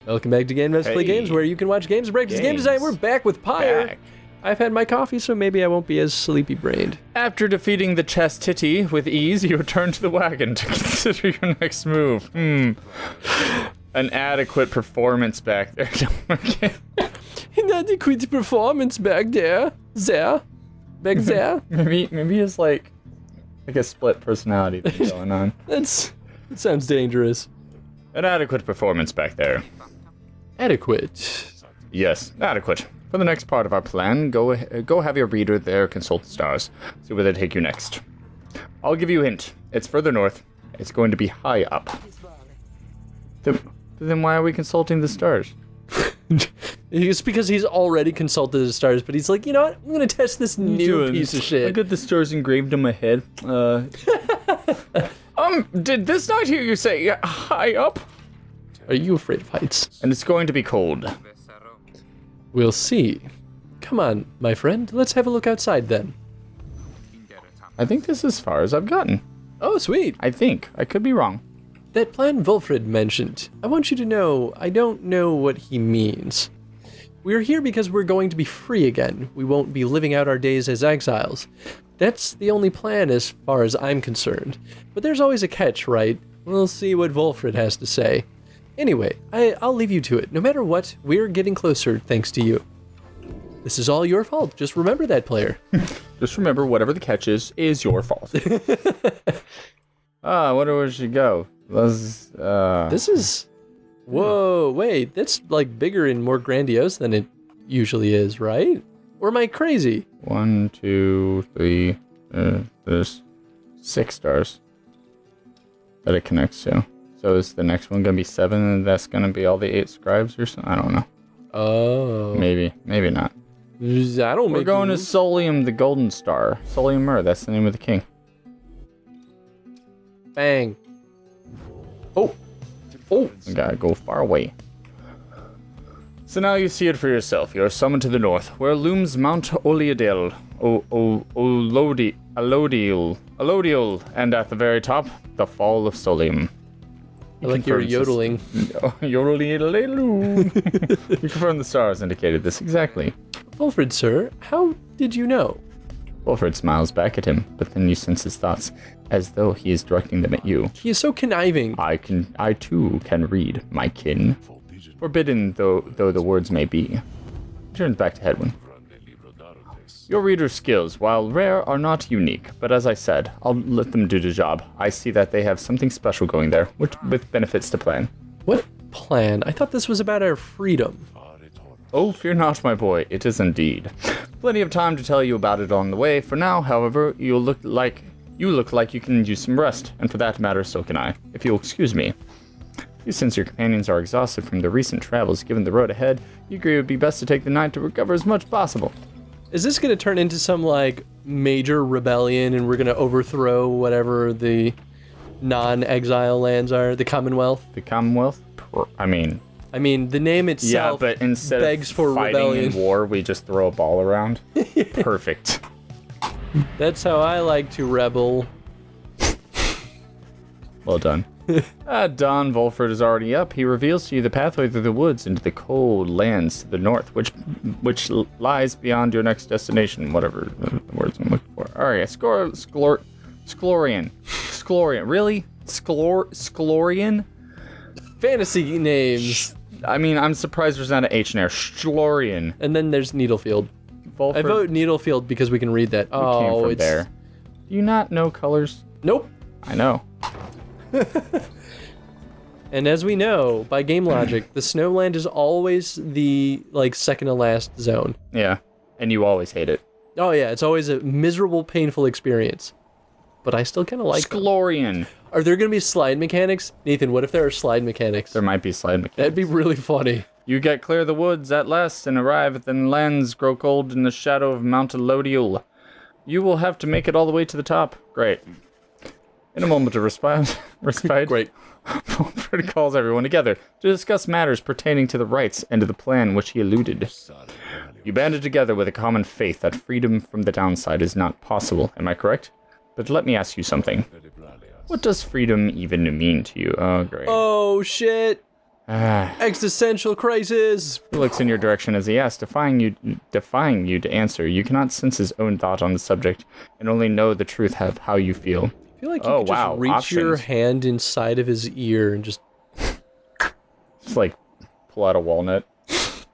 Welcome back to Game Let's Play Games, where you can watch games, breakfast, game design. We're back with Pyre. I've had my coffee, so maybe I won't be as sleepy-brained. After defeating the chastity with ease, you return to the wagon to consider your next move. An adequate performance back there. An adequate performance back there. Back there. maybe it's like a split personality thing going on. That sounds dangerous. An adequate performance back there. Adequate. Yes, adequate. For the next part of our plan, go have your reader there consult the stars. See where they take you next. I'll give you a hint. It's further north. It's going to be high up. Then why are we consulting the stars? It's because he's already consulted the stars, but he's like, you know what? I'm going to test this new piece of shit. I got the stars engraved on my head. Did this not hear you say high up? Are you afraid of heights? And it's going to be cold. We'll see. Come on, my friend. Let's have a look outside then. I think this is as far as I've gotten. Oh, sweet. I think. I could be wrong. That plan Wilfred mentioned, I want you to know, I don't know what he means. We're here because we're going to be free again. We won't be living out our days as exiles. That's the only plan as far as I'm concerned. But there's always a catch, right? We'll see what Wilfred has to say. Anyway, I'll leave you to it. No matter what, we're getting closer thanks to you. This is all your fault. Just remember that, player. Just remember, whatever the catch is your fault. I wonder where she go. This is... Whoa, wait. That's, like, bigger and more grandiose than it usually is, right? Or am I crazy? 1, 2, 3... there's 6 stars that it connects to. So is the next one gonna be 7, and that's gonna be all the 8 scribes or something? I don't know. Oh. Maybe not. We're going to Solium, the Golden Star. Solium Mur, that's the name of the king. Bang. Oh. We gotta go far away. So now you see it for yourself. You are summoned to the north, where looms Mount Oliadel, Alodiel, and at the very top, the fall of Solium. I like your yodeling. You confirm the stars indicated this exactly. Wilfred, sir, how did you know? Wilfred smiles back at him, but then you sense his thoughts, as though he is directing them at you. He is so conniving. I too can read, my kin. Forbidden though the words may be. He turns back to Hedwyn. Your reader's skills, while rare, are not unique, but as I said, I'll let them do the job. I see that they have something special going there, with benefits to plan. What plan? I thought this was about our freedom. Oh, fear not, my boy, it is indeed. Plenty of time to tell you about it on the way. For now, however, you look like you can use some rest, and for that matter, so can I, if you'll excuse me. Since your companions are exhausted from their recent travels, given the road ahead, you agree it would be best to take the night to recover as much as possible. Is this going to turn into some, like, major rebellion and we're going to overthrow whatever the non-exile lands are? The Commonwealth? The Commonwealth? I mean, the name itself but instead begs of for fighting rebellion. in war, we just throw a ball around. Perfect. That's how I like to rebel. Well done. At dawn, Volfred is already up. He reveals to you the pathway through the woods into the cold lands to the north, which lies beyond your next destination, whatever the words I'm looking for. All right, Sklorian. Really? Sklorian? Fantasy names. I mean, I'm surprised there's not an H in there. Sklorian. And then there's Needlefield. Volfred, I vote Needlefield because we can read that. Oh, it's there. Do you not know colors? Nope. I know. And as we know, by game logic, the Snowland is always the, like, second to last zone. Yeah, and you always hate it. Oh yeah, it's always a miserable, painful experience. But I still kind of like Sklorian. Are there going to be slide mechanics? Nathan, what if there are slide mechanics? There might be slide mechanics. That'd be really funny. You get clear the woods at last and arrive at the lands grow cold in the shadow of Mount Alodiel. You will have to make it all the way to the top. Great. In a moment of respite, Great. Wilfred calls everyone together to discuss matters pertaining to the rights and to the plan which he alluded. You banded together with a common faith that freedom from the downside is not possible, am I correct? But let me ask you something. What does freedom even mean to you? Oh, great. Oh, shit. Existential crisis. He looks in your direction as he asks, defying you to answer. You cannot sense his own thought on the subject, and only know the truth of how you feel. I feel like you could just reach your hand inside of his ear and just like pull out a walnut.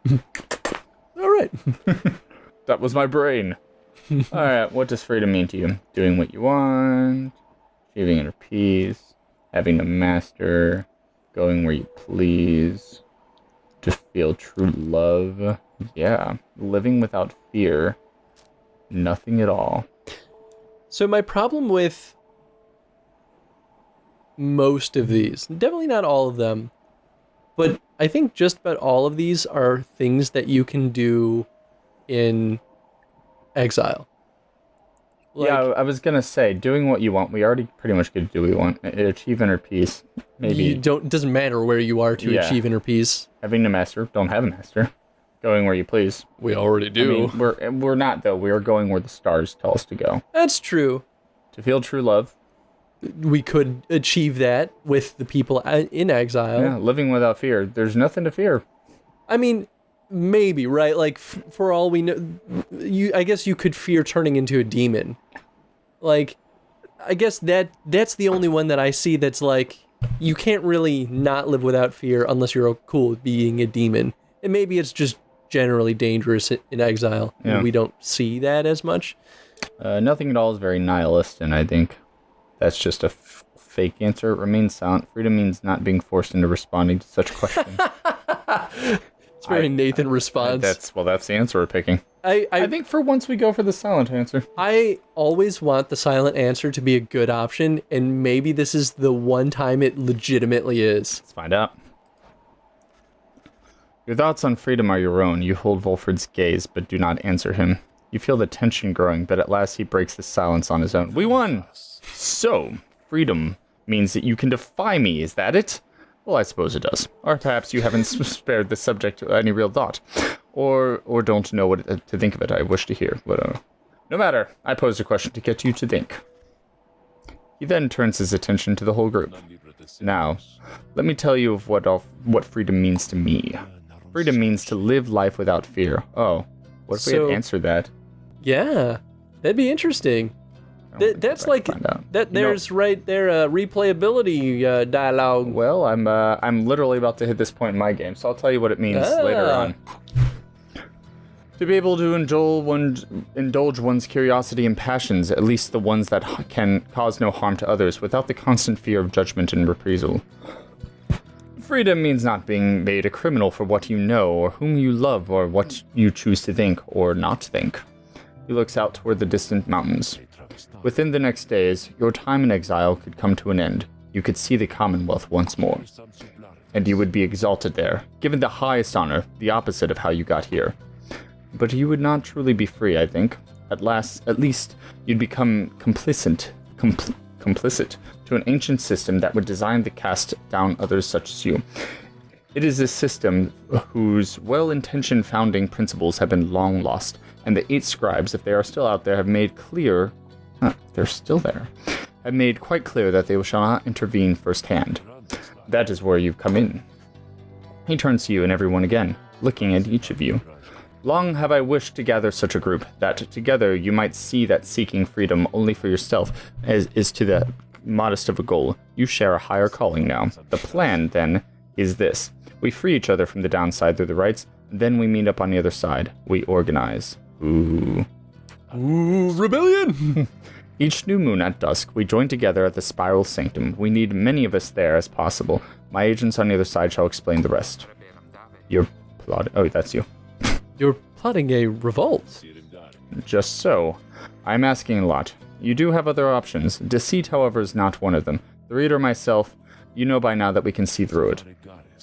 All right. That was my brain. All right, what does freedom mean to you? Doing what you want, achieving inner peace, having a master, going where you please, to feel true love. Yeah, living without fear, nothing at all. So my problem with most of these, definitely not all of them, but I think just about all of these are things that you can do in exile. Yeah, I was gonna say, doing what you want, we already pretty much could do what we want. Achieve inner peace, maybe. It doesn't matter where you are to achieve inner peace. Having a master, don't have a master. Going where you please. We already do. I mean, we're not, though. We are going where the stars tell us to go. That's true. To feel true love. We could achieve that with the people in exile. Yeah, living without fear. There's nothing to fear. I mean, maybe, right? Like, for all we know, I guess you could fear turning into a demon. Like, I guess that's the only one that I see that's like, you can't really not live without fear unless you're cool with being a demon. And maybe it's just generally dangerous in exile. Yeah. And we don't see that as much. Nothing at all is very nihilist, and I think that's just a fake answer. Remain silent. Freedom means not being forced into responding to such questions. It's very Nathan response. That's the answer we're picking. I think for once we go for the silent answer. I always want the silent answer to be a good option, and maybe this is the one time it legitimately is. Let's find out. Your thoughts on freedom are your own. You hold Volfred's gaze, but do not answer him. You feel the tension growing, but at last he breaks the silence on his own. We won! So, freedom means that you can defy me, is that it? Well, I suppose it does. Or perhaps you haven't spared the subject any real thought. Or don't know what to think of it. I wish to hear. But no matter. I posed a question to get you to think. He then turns his attention to the whole group. Now, let me tell you of what freedom means to me. Freedom means to live life without fear. Oh, what if we had answered that? Yeah, that'd be interesting. That's like that. There's right there replayability dialogue. Well, I'm literally about to hit this point in my game, so I'll tell you what it means later on. To be able to indulge one's curiosity and passions, at least the ones that can cause no harm to others, without the constant fear of judgment and reprisal. Freedom means not being made a criminal for what you know, or whom you love, or what you choose to think or not think. He looks out toward the distant mountains. Within the next days, your time in exile could come to an end. You could see the Commonwealth once more. And you would be exalted there, given the highest honor, the opposite of how you got here. But you would not truly be free, I think. At least, you'd become complicit to an ancient system that would design to cast down others such as you. It is a system whose well-intentioned founding principles have been long lost, and the 8 scribes, if they are still out there, have made clear... they're still there. Have made quite clear that they shall not intervene firsthand. That is where you've come in. He turns to you and everyone again, looking at each of you. Long have I wished to gather such a group, that together you might see that seeking freedom only for yourself is to the modest of a goal. You share a higher calling now. The plan, then, is this. We free each other from the downside through the rights, then we meet up on the other side. We organize. Ooh, rebellion! Each new moon at dusk, we join together at the Spiral Sanctum. We need many of us there as possible. My agents on the other side shall explain the rest. You're plotting... Oh, that's you. You're plotting a revolt. Just so. I'm asking a lot. You do have other options. Deceit, however, is not one of them. The reader myself, you know by now that we can see through it.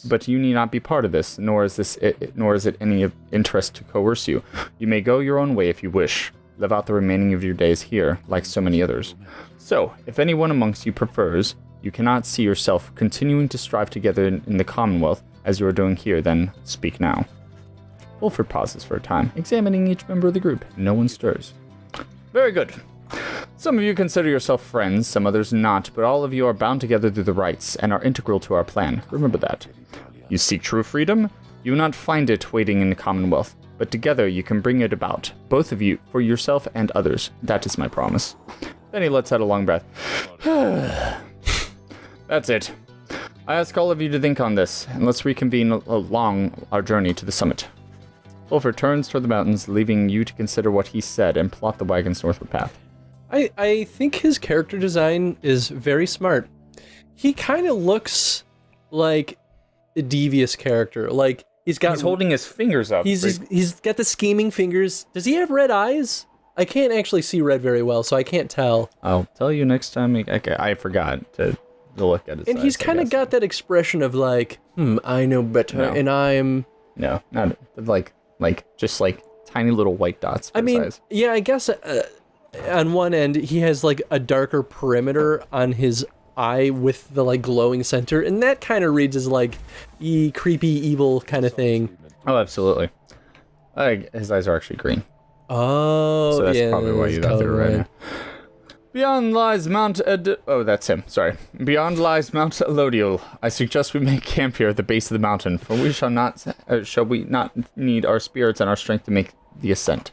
But you need not be part of this, nor is it any interest to coerce you. You may go your own way if you wish. Live out the remaining of your days here, like so many others. So, if anyone amongst you prefers, you cannot see yourself continuing to strive together in the Commonwealth as you are doing here, then speak now. Wolford pauses for a time, examining each member of the group. No one stirs. Very good. Some of you consider yourself friends, some others not, but all of you are bound together through the rights and are integral to our plan. Remember that. You seek true freedom? You will not find it waiting in the Commonwealth, but together you can bring it about, both of you, for yourself and others. That is my promise. Then he lets out a long breath. That's it. I ask all of you to think on this, and let's reconvene along our journey to the summit. Wolford turns toward the mountains, leaving you to consider what he said and plot the wagon's northward path. I think his character design is very smart. He kind of looks like a devious character. Like he's holding his fingers up. He's got the scheming fingers. Does he have red eyes? I can't actually see red very well, so I can't tell. I'll tell you next time. I forgot to look at his eyes. And he's kind of got that expression of like, I know better, and I'm... No, not like just like tiny little white dots for his eyes. Yeah, I guess on one end, he has like a darker perimeter on his eye with the like glowing center, and that kind of reads as like creepy, evil kind of thing. Oh, absolutely. His eyes are actually green. Oh, so that's probably why you thought they were red. Beyond lies Mount Oh, that's him. Sorry. Beyond lies Mount Elodial. I suggest we make camp here at the base of the mountain, for we shall we not need our spirits and our strength to make the ascent.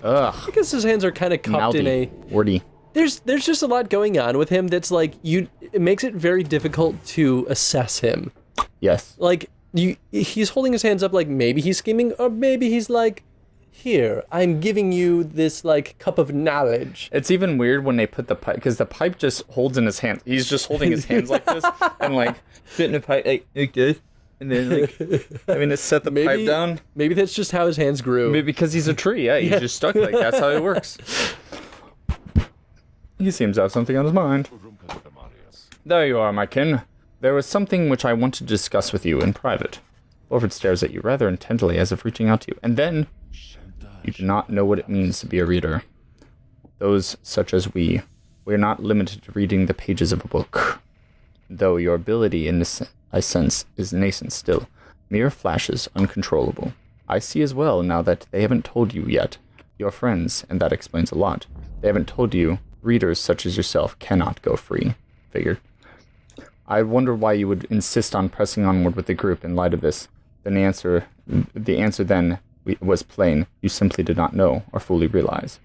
Ugh. I guess his hands are kind of cupped in a... Wordy. There's just a lot going on with him that's like, it makes it very difficult to assess him. Yes. Like, he's holding his hands up like maybe he's scheming, or maybe he's like, here, I'm giving you this, like, cup of knowledge. It's even weird when they put the pipe, because the pipe just holds in his hand. He's just holding his hands like this, and, like, fitting a pipe like this, and then, like, having to set the pipe down. Maybe that's just how his hands grew. Maybe because he's a tree, yeah, he's just stuck like that's how it works. He seems to have something on his mind. There you are, my kin. There was something which I want to discuss with you in private. Wolford stares at you rather intently as if reaching out to you, and then... You do not know what it means to be a reader. Those such as we are not limited to reading the pages of a book. Though your ability in this sense is nascent still, mere flashes, uncontrollable. I see as well now that they haven't told you yet. Your friends, and that explains a lot. They haven't told you, readers such as yourself cannot go free. Figured. I wonder why you would insist on pressing onward with the group in light of this. Then the answer then was plain. You simply did not know or fully realize.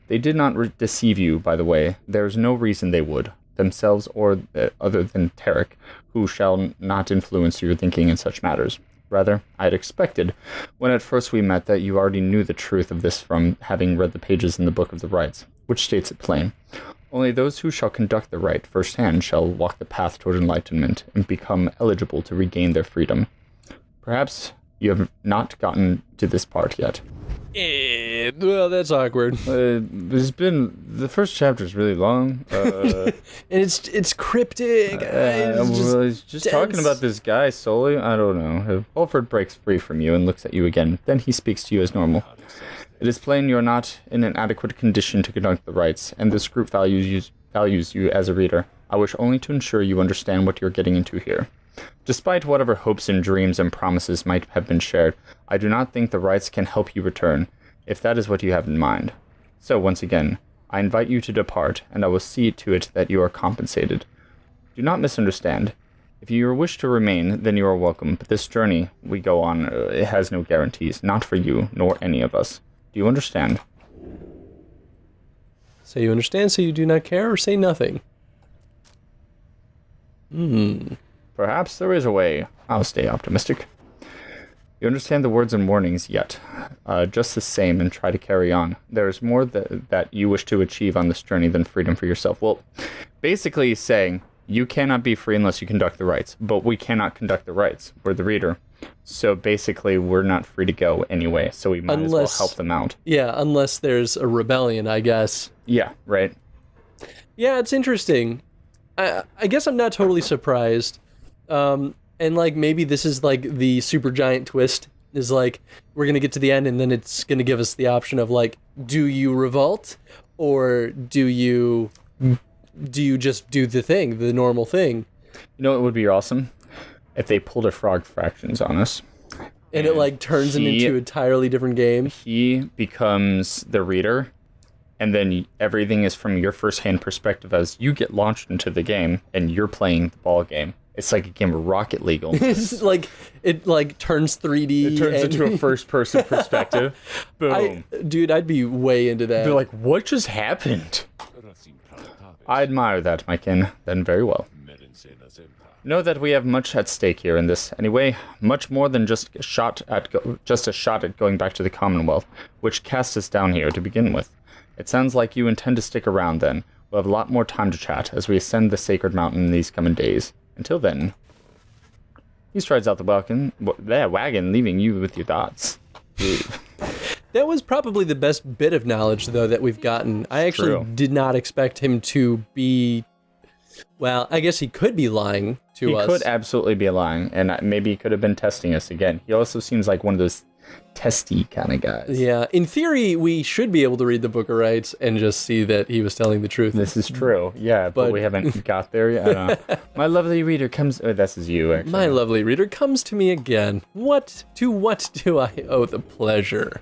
They did not deceive you, by the way. There is no reason they would, themselves or other than Tarek, who shall not influence your thinking in such matters. Rather, I had expected, when at first we met, that you already knew the truth of this from having read the pages in the Book of the Rites, which states it plain. Only those who shall conduct the rite firsthand shall walk the path toward enlightenment and become eligible to regain their freedom. Perhaps you have not gotten to this part yet. Well, that's awkward. The first chapter is really long. And it's cryptic. It's just talking about this guy solely. I don't know. Wolford breaks free from you and looks at you again. Then he speaks to you as normal. It is plain you are not in an adequate condition to conduct the rites, and this group values you as a reader. I wish only to ensure you understand what you're getting into here. Despite whatever hopes and dreams and promises might have been shared, I do not think the rites can help you return, if that is what you have in mind. So, once again, I invite you to depart, and I will see to it that you are compensated. Do not misunderstand. If you wish to remain, then you are welcome, but this journey we go on, it has no guarantees, not for you, nor any of us. Do you understand? Say you understand, say you do not care, or say nothing. Perhaps there is a way. I'll stay optimistic. You understand the words and warnings yet. Just the same, and try to carry on. There is more that you wish to achieve on this journey than freedom for yourself. Well, basically he's saying, you cannot be free unless you conduct the rites, but we cannot conduct the rites. We're the reader. So basically, we're not free to go anyway, so we might as well help them out. Yeah, unless there's a rebellion, I guess. Yeah, right. Yeah, it's interesting. I guess I'm not totally surprised. And, like, maybe this is, like, the super giant twist, is, like, we're gonna get to the end, and then it's gonna give us the option of, like, do you revolt, or do you just do the thing, the normal thing? You know what would be awesome? If they pulled a frog fractions on us. And it, like, turns him into an entirely different game. He becomes the reader, and then everything is from your first-hand perspective as you get launched into the game, and you're playing the ball game. It's like a game of Rocket League. It's like it like turns 3D. It turns into a first-person perspective. Boom. Dude, I'd be way into that. They're like, what just happened? I admire that, my kin. Then very well. Know that we have much at stake here in this. Anyway, much more than just a shot at going back to the Commonwealth, which cast us down here to begin with. It sounds like you intend to stick around then. We'll have a lot more time to chat as we ascend the sacred mountain in these coming days. Until then, he strides out the wagon, leaving you with your thoughts. That was probably the best bit of knowledge, though, that we've gotten. I actually did not expect him to be... Well, I guess he could be lying to us. He could absolutely be lying, and maybe he could have been testing us again. He also seems like one of those testy kind of guys. Yeah, in theory, we should be able to read the Book of Rights and just see that he was telling the truth. This is true, yeah, but we haven't got there yet. I don't know. My lovely reader comes... Oh, this is you, actually. My lovely reader comes to me again. What do I owe the pleasure?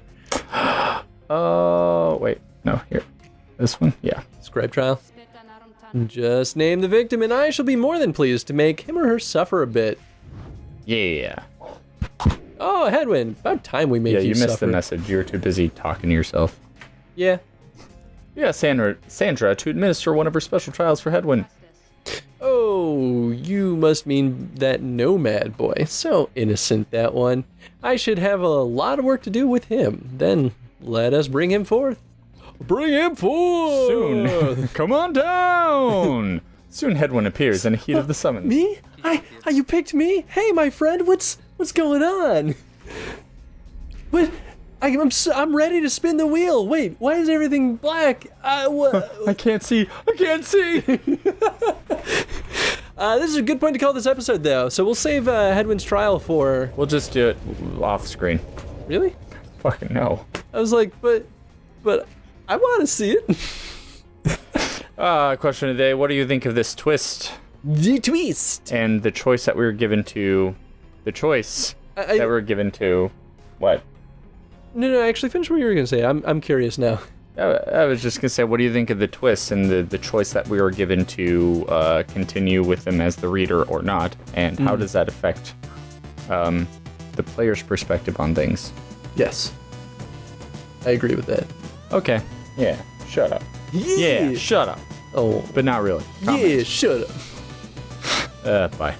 Oh, wait. No, here. This one? Yeah. Scribe trial. Just name the victim and I shall be more than pleased to make him or her suffer a bit. Yeah. Oh, Headwind. About time we made you suffer. Yeah, you missed the message. You were too busy talking to yourself. Yeah. Yeah, Sandra to administer one of her special trials for Headwind. Oh, you must mean that nomad boy. So innocent, that one. I should have a lot of work to do with him. Then let us bring him forth. Bring him forth! Soon. Come on down! Soon Headwind appears in the heat of the summons. Me? You picked me? Hey, my friend, what's going on? What? I'm ready to spin the wheel. Wait, why is everything black? I can't see. This is a good point to call this episode, though. So we'll save Headwind's trial for... We'll just do it off screen. Really? Fucking no. I was like, but I want to see it. Question of the day. What do you think of this twist? The twist. And the choice that we were given to... The choice that we were given to... What? No, actually finish what you were going to say. I'm curious now. I was just going to say, what do you think of the twist and the choice that we were given to continue with them as the reader or not? And how does that affect the player's perspective on things? Yes. I agree with that. Okay. Yeah. Shut up. Yeah. Shut up. Oh. But not really. Yeah, shut up. Bye.